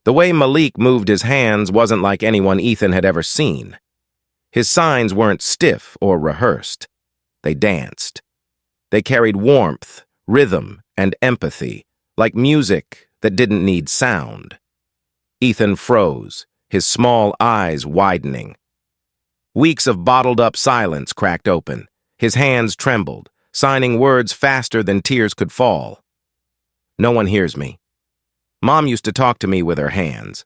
The way Malik moved his hands wasn't like anyone Ethan had ever seen. His signs weren't stiff or rehearsed. They danced. They carried warmth, rhythm, and empathy, like music that didn't need sound. Ethan froze, his small eyes widening. Weeks of bottled-up silence cracked open. His hands trembled, signing words faster than tears could fall. No one hears me. Mom used to talk to me with her hands,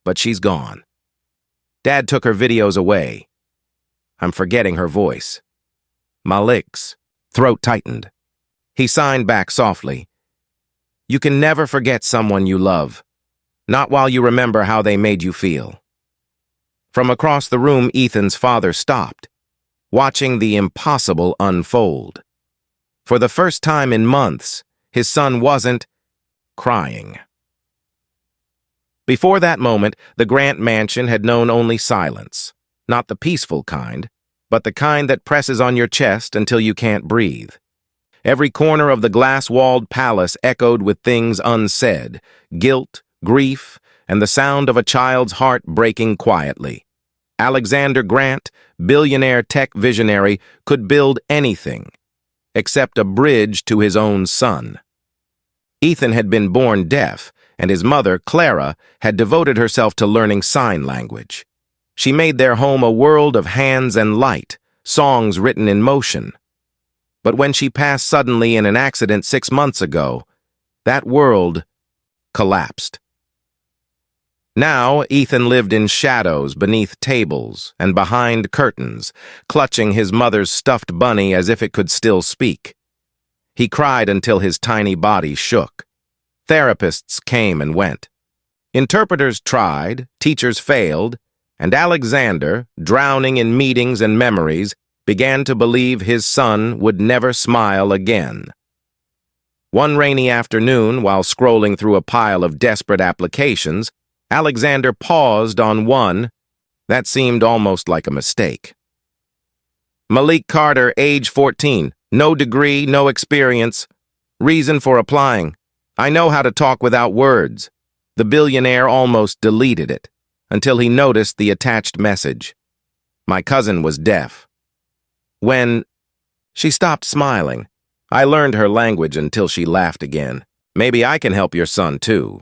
but she's gone. Dad took her videos away. I'm forgetting her voice. Malik's throat tightened. He signed back softly. You can never forget someone you love, not while you remember how they made you feel. From across the room, Ethan's father stopped, watching the impossible unfold. For the first time in months, his son wasn't crying. Before that moment, the Grant mansion had known only silence, not the peaceful kind, but the kind that presses on your chest until you can't breathe. Every corner of the glass-walled palace echoed with things unsaid, guilt, grief, and the sound of a child's heart breaking quietly. Alexander Grant, billionaire tech visionary, could build anything, except a bridge to his own son. Ethan had been born deaf, and his mother, Clara, had devoted herself to learning sign language. She made their home a world of hands and light, songs written in motion. But when she passed suddenly in an accident 6 months ago, that world collapsed. Now, Ethan lived in shadows beneath tables and behind curtains, clutching his mother's stuffed bunny as if it could still speak. He cried until his tiny body shook. Therapists came and went. Interpreters tried, teachers failed, and Alexander, drowning in meetings and memories, began to believe his son would never smile again. One rainy afternoon, while scrolling through a pile of desperate applications, Alexander paused on one that seemed almost like a mistake. Malik Carter, age 14, no degree, no experience. Reason for applying: I know how to talk without words. The billionaire almost deleted it, until he noticed the attached message. My cousin was deaf. When she stopped smiling, I learned her language until she laughed again. Maybe I can help your son, too.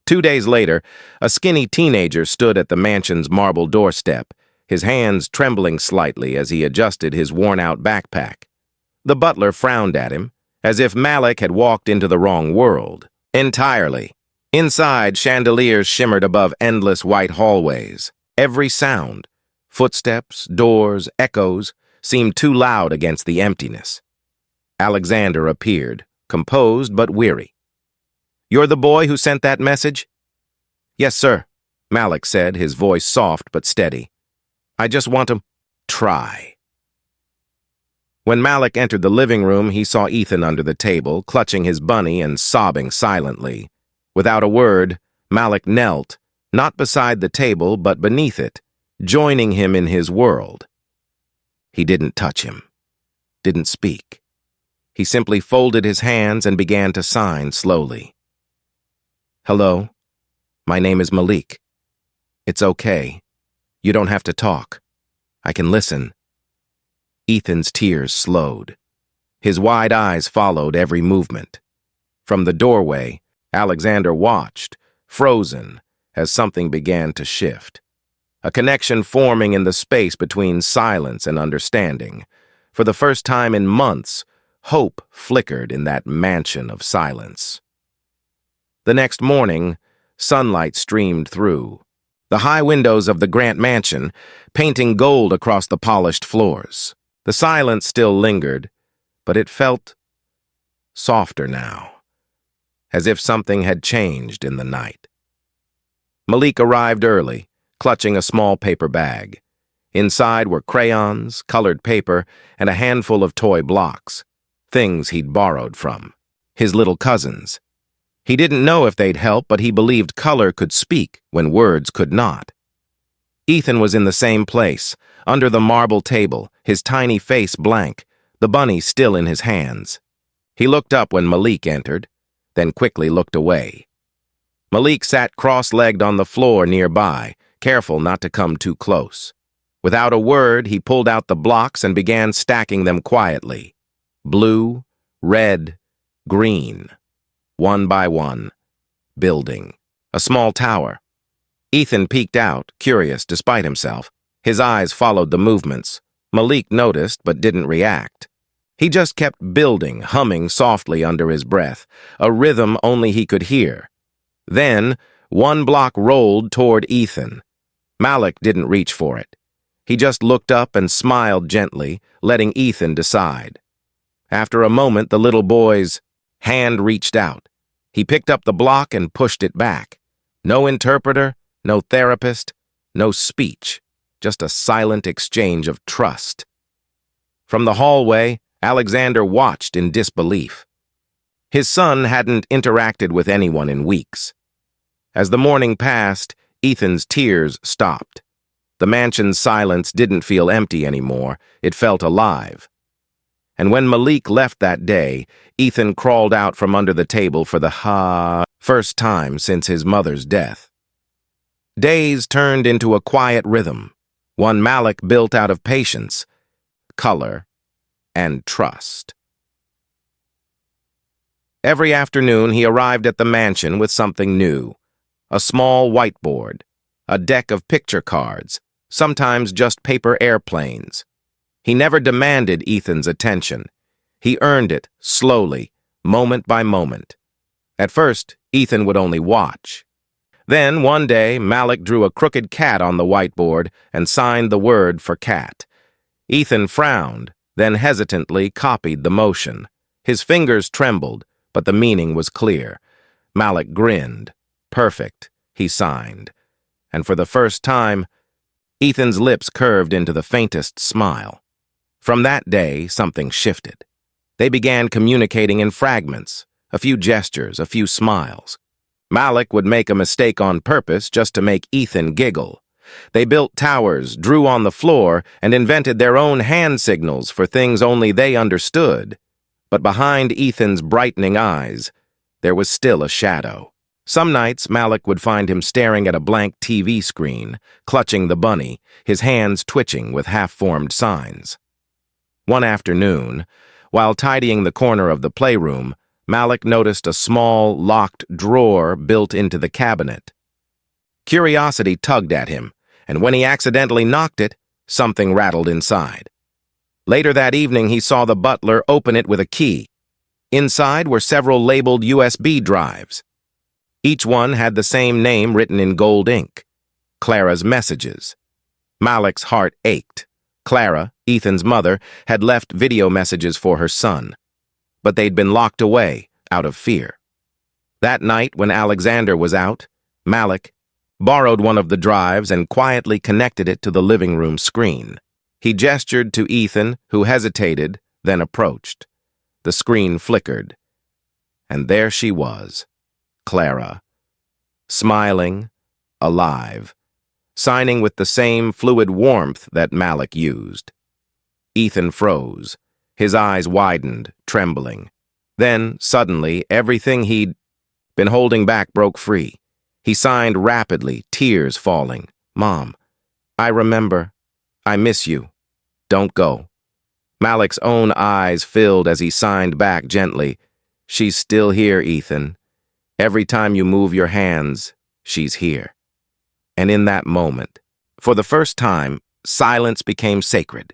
2 days later, a skinny teenager stood at the mansion's marble doorstep, his hands trembling slightly as he adjusted his worn-out backpack. The butler frowned at him, as if Malik had walked into the wrong world. Entirely. Inside, chandeliers shimmered above endless white hallways. Every sound, footsteps, doors, echoes, seemed too loud against the emptiness. Alexander appeared, composed but weary. You're the boy who sent that message? Yes, sir, Malik said, his voice soft but steady. I just want to try. When Malik entered the living room, he saw Ethan under the table, clutching his bunny and sobbing silently. Without a word, Malik knelt, not beside the table but beneath it, joining him in his world. He didn't touch him, didn't speak. He simply folded his hands and began to sign slowly. Hello, my name is Malik. It's okay. You don't have to talk. I can listen. Ethan's tears slowed. His wide eyes followed every movement. From the doorway, Alexander watched, frozen, as something began to shift. A connection forming in the space between silence and understanding. For the first time in months, hope flickered in that mansion of silence. The next morning, sunlight streamed through. The high windows of the Grant mansion, painting gold across the polished floors. The silence still lingered, but it felt softer now, as if something had changed in the night. Malik arrived early, clutching a small paper bag. Inside were crayons, colored paper, and a handful of toy blocks, things he'd borrowed from his little cousins. He didn't know if they'd help, but he believed color could speak when words could not. Ethan was in the same place, under the marble table, his tiny face blank, the bunny still in his hands. He looked up when Malik entered, then quickly looked away. Malik sat cross-legged on the floor nearby, careful not to come too close. Without a word, he pulled out the blocks and began stacking them quietly. Blue, red, green. One by one. Building. A small tower. Ethan peeked out, curious despite himself. His eyes followed the movements. Malik noticed but didn't react. He just kept building, humming softly under his breath, a rhythm only he could hear. Then, one block rolled toward Ethan. Malik didn't reach for it. He just looked up and smiled gently, letting Ethan decide. After a moment, the little boy's hand reached out. He picked up the block and pushed it back. No interpreter, no therapist, no speech, just a silent exchange of trust. From the hallway, Alexander watched in disbelief. His son hadn't interacted with anyone in weeks. As the morning passed, Ethan's tears stopped. The mansion's silence didn't feel empty anymore, it felt alive. And when Malik left that day, Ethan crawled out from under the table for the first time since his mother's death. Days turned into a quiet rhythm, one Malik built out of patience, color, and trust. Every afternoon he arrived at the mansion with something new. A small whiteboard, a deck of picture cards, sometimes just paper airplanes. He never demanded Ethan's attention. He earned it, slowly, moment by moment. At first, Ethan would only watch. Then, one day, Malik drew a crooked cat on the whiteboard and signed the word for cat. Ethan frowned, then hesitantly copied the motion. His fingers trembled, but the meaning was clear. Malik grinned. Perfect, he signed. And for the first time, Ethan's lips curved into the faintest smile. From that day, something shifted. They began communicating in fragments, a few gestures, a few smiles. Malik would make a mistake on purpose just to make Ethan giggle. They built towers, drew on the floor, and invented their own hand signals for things only they understood. But behind Ethan's brightening eyes, there was still a shadow. Some nights, Malik would find him staring at a blank TV screen, clutching the bunny, his hands twitching with half-formed signs. One afternoon, while tidying the corner of the playroom, Malik noticed a small, locked drawer built into the cabinet. Curiosity tugged at him, and when he accidentally knocked it, something rattled inside. Later that evening, he saw the butler open it with a key. Inside were several labeled USB drives. Each one had the same name written in gold ink, Clara's Messages. Malik's heart ached. Clara, Ethan's mother, had left video messages for her son, but they'd been locked away out of fear. That night, when Alexander was out, Malik borrowed one of the drives and quietly connected it to the living room screen. He gestured to Ethan, who hesitated, then approached. The screen flickered, and there she was, Clara, smiling, alive, signing with the same fluid warmth that Malik used. Ethan froze. His eyes widened, trembling. Then, suddenly, everything he'd been holding back broke free. He signed rapidly, tears falling. "Mom, I remember. I miss you. Don't go." Malik's own eyes filled as he signed back gently. "She's still here, Ethan. Every time you move your hands, she's here." And in that moment, for the first time, silence became sacred.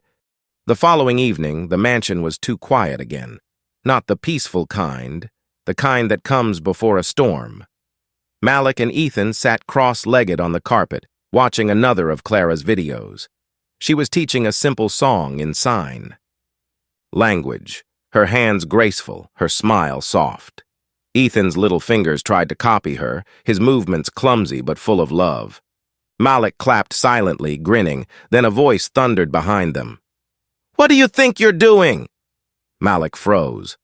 The following evening, the mansion was too quiet again. Not the peaceful kind, the kind that comes before a storm. Malik and Ethan sat cross-legged on the carpet, watching another of Clara's videos. She was teaching a simple song in sign language, her hands graceful, her smile soft. Ethan's little fingers tried to copy her, his movements clumsy but full of love. Malik clapped silently, grinning, then a voice thundered behind them. "What do you think you're doing?" Malik froze.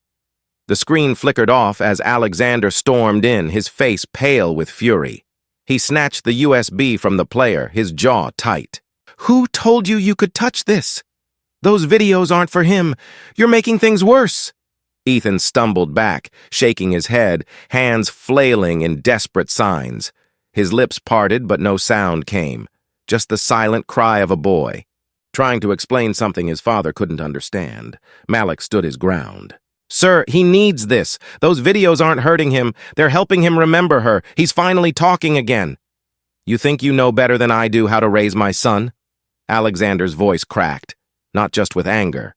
The screen flickered off as Alexander stormed in, his face pale with fury. He snatched the USB from the player, his jaw tight. "Who told you you could touch this? Those videos aren't for him. You're making things worse." Ethan stumbled back, shaking his head, hands flailing in desperate signs. His lips parted, but no sound came, just the silent cry of a boy. Trying to explain something his father couldn't understand, Malik stood his ground. "Sir, he needs this. Those videos aren't hurting him. They're helping him remember her. He's finally talking again." "You think you know better than I do how to raise my son?" Alexander's voice cracked, not just with anger,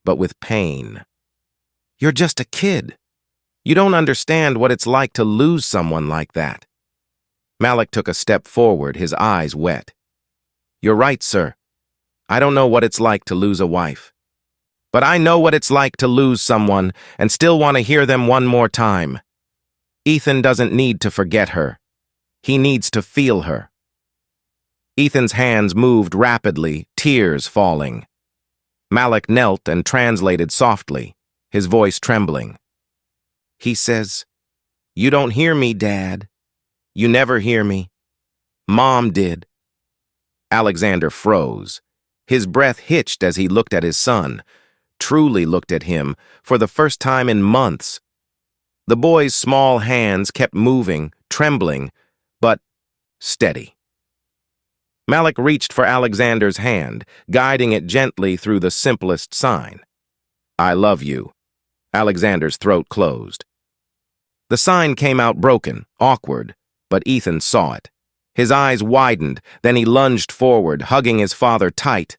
but with pain. "You're just a kid. You don't understand what it's like to lose someone like that." Malik took a step forward, his eyes wet. "You're right, sir. I don't know what it's like to lose a wife. But I know what it's like to lose someone and still want to hear them one more time. Ethan doesn't need to forget her. He needs to feel her." Ethan's hands moved rapidly, tears falling. Malik knelt and translated softly, his voice trembling. He says, "You don't hear me, Dad. You never hear me. Mom did." Alexander froze. His breath hitched as he looked at his son, truly looked at him for the first time in months. The boy's small hands kept moving, trembling, but steady. Malik reached for Alexander's hand, guiding it gently through the simplest sign. "I love you." Alexander's throat closed. The sign came out broken, awkward, but Ethan saw it. His eyes widened, then he lunged forward, hugging his father tight.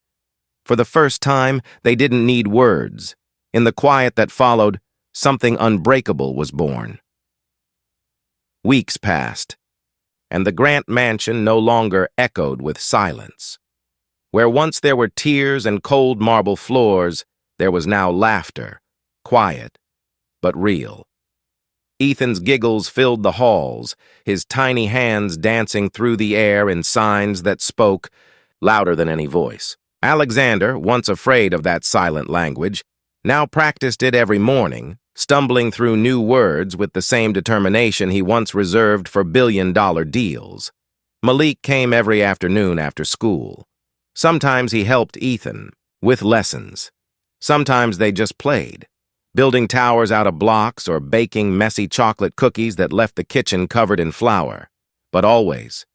For the first time, they didn't need words. In the quiet that followed, something unbreakable was born. Weeks passed, and the Grant mansion no longer echoed with silence. Where once there were tears and cold marble floors, there was now laughter, quiet, but real. Ethan's giggles filled the halls, his tiny hands dancing through the air in signs that spoke louder than any voice. Alexander, once afraid of that silent language, now practiced it every morning, stumbling through new words with the same determination he once reserved for billion-dollar deals. Malik came every afternoon after school. Sometimes he helped Ethan with lessons. Sometimes they just played, building towers out of blocks or baking messy chocolate cookies that left the kitchen covered in flour. But always,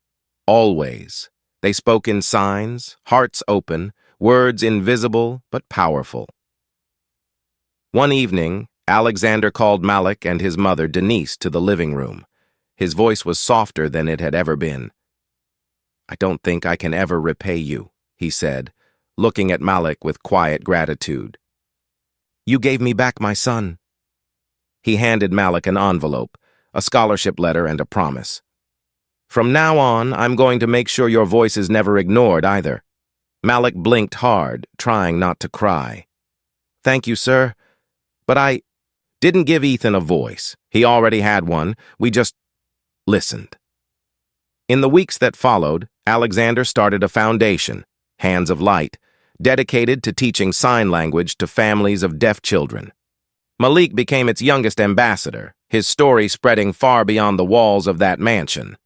they spoke in signs, hearts open, words invisible but powerful. One evening, Alexander called Malik and his mother Denise to the living room. His voice was softer than it had ever been. "I don't think I can ever repay you," he said, looking at Malik with quiet gratitude. "You gave me back my son." He handed Malik an envelope, a scholarship letter, and a promise. "From now on, I'm going to make sure your voice is never ignored either." Malik blinked hard, trying not to cry. "Thank you, sir. But I didn't give Ethan a voice. He already had one. We just listened." In the weeks that followed, Alexander started a foundation, Hands of Light, dedicated to teaching sign language to families of deaf children. Malik became its youngest ambassador, his story spreading far beyond the walls of that mansion.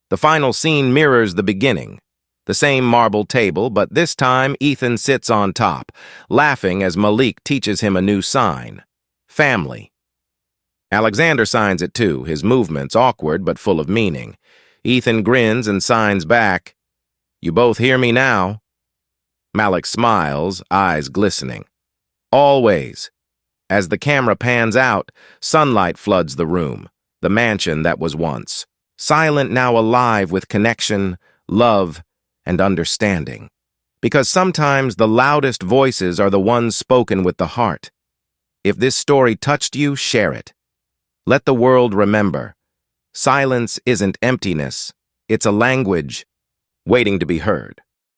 The final scene mirrors the beginning. The same marble table, but this time Ethan sits on top, laughing as Malik teaches him a new sign. Family. Alexander signs it too, his movements awkward but full of meaning. Ethan grins and signs back, "You both hear me now?" Malik smiles, eyes glistening. Always. As the camera pans out, sunlight floods the room, the mansion that was once. Silent, now alive with connection, love, and understanding. Because sometimes the loudest voices are the ones spoken with the heart. If this story touched you, share it. Let the world remember. Silence isn't emptiness. It's a language waiting to be heard.